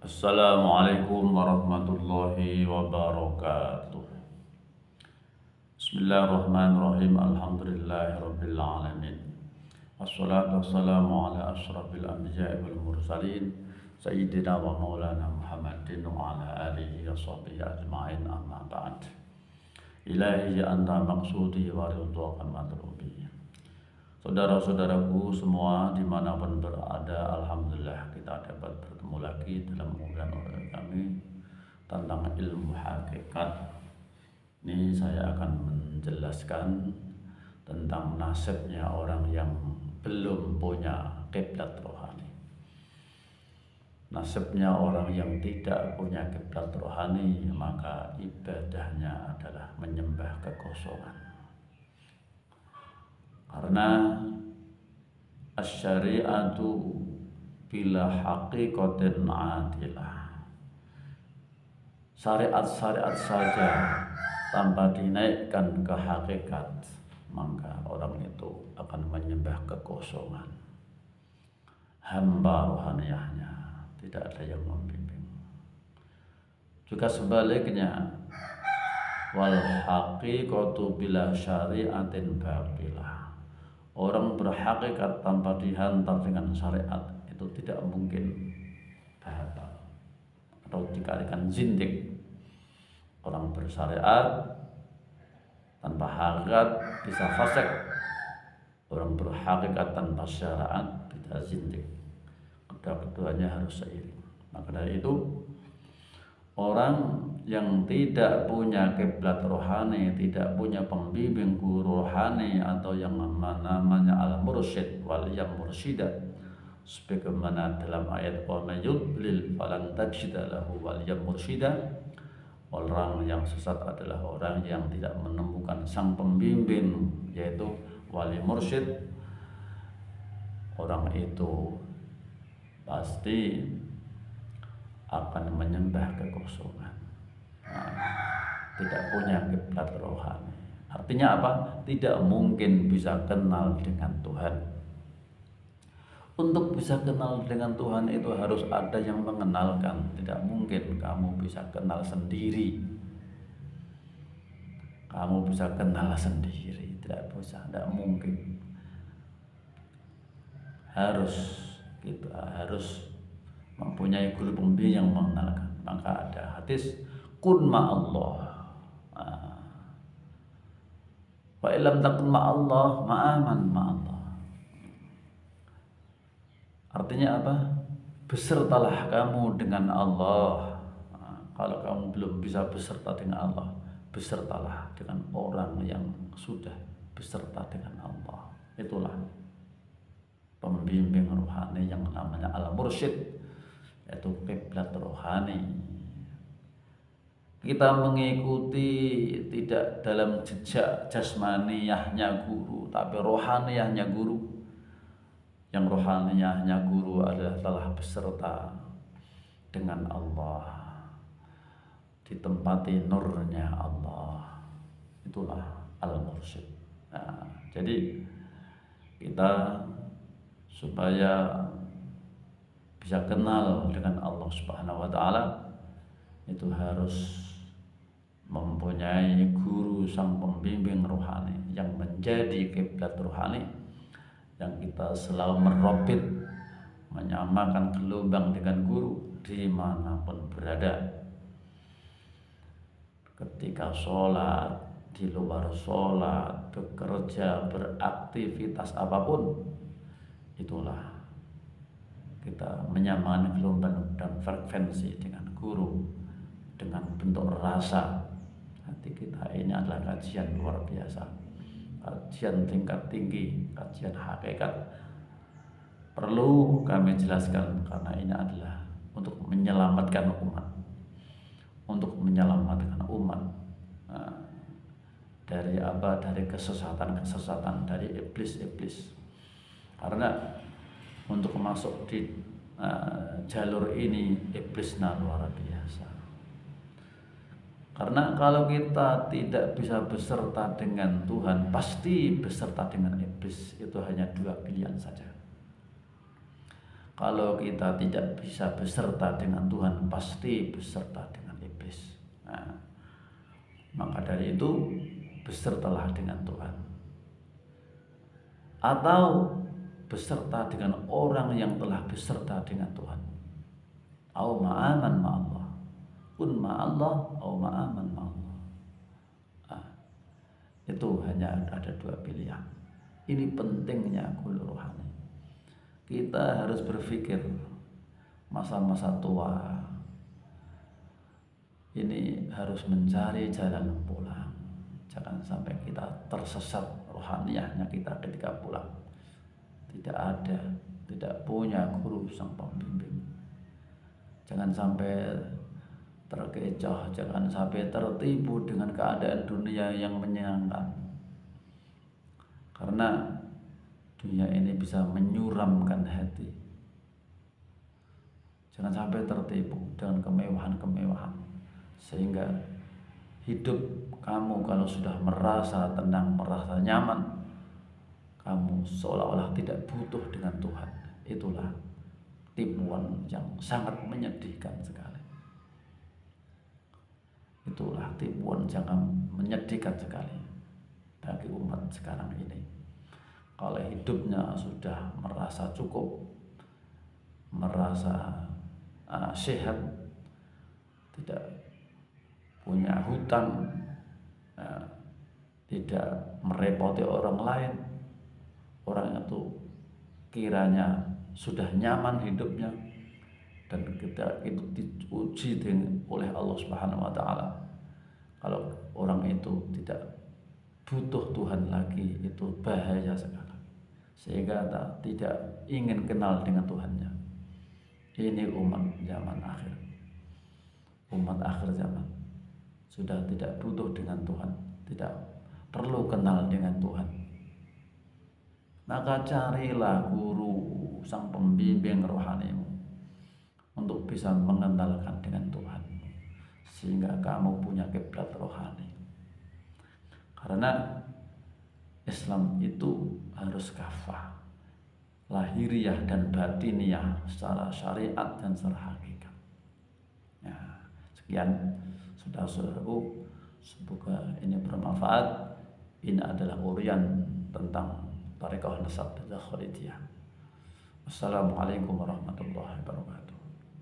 Assalamualaikum warahmatullahi wabarakatuh. Bismillahirrahmanirrahim. Alhamdulillahirabbil alamin. Wassalatu wassalamu ala asyrafil anbiya'i wal mursalin sayyidina wa maulana Muhammadin wa ala alihi wa sahbihi ajma'in, amma ba'd. Ilahi anta maqsudi wa ridwaka madrubi. Saudara-saudaraku semua dimanapun berada, alhamdulillah kita dapat bertemu lagi dalam unggahan kami tentang ilmu hakikat. Ini saya akan menjelaskan tentang nasibnya orang yang belum punya kiblat rohani. Nasibnya orang yang tidak punya kiblat rohani, maka ibadahnya adalah menyembah kekosongan. Karena asy-syari'atu bila haqiqatin adilah. Syariat-syariat saja tanpa dinaikkan ke hakikat, maka orang itu akan menyembah kekosongan. Hamba rohaniyahnya tidak ada yang membimbing. Juga sebaliknya, wal haqiqatu bila syari'atin babilah. Orang berhakikat tanpa dihantar dengan syariat itu tidak mungkin batal atau dikatakan zindik. Orang bersyariat tanpa hakikat bisa fasik. Orang berhakikat tanpa syariat bisa zindik. Kedua-duanya harus seiring. Maka dari itu, orang yang tidak punya kiblat rohani, tidak punya pembimbing guru rohani atau yang namanya al-mursyid wal yang mursyida, sebagaimana dalam ayat wa may yudlil falan tajida lahu wal yang mursyida, orang yang sesat adalah orang yang tidak menemukan sang pembimbing, yaitu wali mursyid. Orang itu pasti akan menyembah kekosongan. Tidak punya kiblat rohani. Artinya apa? Tidak mungkin bisa kenal dengan Tuhan. Untuk bisa kenal dengan Tuhan itu harus ada yang mengenalkan. Tidak mungkin kamu bisa kenal sendiri. Kamu bisa kenal sendiri, tidak bisa, tidak mungkin. Kita harus mempunyai guru pembimbing yang mengenalkan. Maka ada hadis kun ma'allah. Wa illam takun ma'allah ma'aman ma'allah. Artinya apa? Besertalah kamu dengan Allah. Kalau kamu belum bisa beserta dengan Allah, besertalah dengan orang yang sudah beserta dengan Allah. Itulah pembimbing rohani yang namanya al-mursyid, yaitu kiblat rohani. Kita mengikuti tidak dalam jejak jasmaniyahnya guru, tapi rohaniyahnya guru. Yang rohaniyahnya guru adalah telah beserta dengan Allah, ditempati nurnya Allah. Itulah al-mursyid. Nah, jadi kita supaya bisa kenal dengan Allah Subhanahu wa taala itu harus mempunyai guru sang pembimbing rohani yang menjadi kiblat rohani, yang kita selalu merobit, menyamakan gelombang dengan guru dimanapun berada. Ketika sholat, di luar sholat, bekerja, beraktivitas apapun, itulah kita menyamakan gelombang dan frekuensi dengan guru, dengan bentuk rasa. Hati kita ini adalah kajian luar biasa, kajian tingkat tinggi, kajian hakikat. Perlu kami jelaskan karena ini adalah untuk menyelamatkan umat, dari apa? Dari kesesatan, dari iblis. Karena untuk masuk di jalur ini iblis luar biasa. Karena kalau kita tidak bisa beserta dengan Tuhan, pasti beserta dengan iblis. Itu hanya dua pilihan saja. Kalau kita tidak bisa beserta dengan Tuhan, pasti beserta dengan iblis. Nah, maka dari itu besertalah dengan Tuhan. Atau beserta dengan orang yang telah beserta dengan Tuhan. Au ma'aman ma'allah. Kun ma'allah au ma'aman ma'allah. Nah, itu hanya ada dua pilihan. Ini pentingnya guru rohani. Kita harus berpikir masa-masa tua ini harus mencari jalan pulang. Jangan sampai kita tersesat rohaniahnya kita ketika pulang. Tidak ada, tidak punya guru sang pembimbing. Jangan sampai terkecoh, jangan sampai tertipu dengan keadaan dunia yang menyenangkan. Karena dunia ini bisa menyuramkan hati. Jangan sampai tertipu dengan kemewahan-kemewahan, sehingga hidup kamu kalau sudah merasa tenang, merasa nyaman, kamu seolah-olah tidak butuh dengan Tuhan. Itulah tipuan yang sangat menyedihkan sekali. Itulah tipuan yang menyedihkan sekali bagi umat sekarang ini. Kalau hidupnya sudah merasa cukup, merasa sehat, tidak punya hutang, tidak merepoti orang lain, orang itu kiranya sudah nyaman hidupnya, dan kita itu diuji oleh Allah Subhanahu wa taala. Kalau orang itu tidak butuh Tuhan lagi, itu bahaya sekali, sehingga tidak ingin kenal dengan Tuhannya. Ini umat zaman akhir, umat akhir zaman, sudah tidak butuh dengan Tuhan, tidak perlu kenal dengan Tuhan. Maka carilah guru, sang pembimbing rohanimu, untuk bisa mengenalkan dengan Tuhan, sehingga kamu punya kiblat rohani. Karena Islam itu harus kafah, lahiriah dan batiniah, secara syariat dan secara hakikat. Ya, sekian saudara-saudaraku, semoga ini bermanfaat. Ini adalah urian tentang Thariqah Nasab Khalidiyah. Wassalamualaikum warahmatullahi wabarakatuh.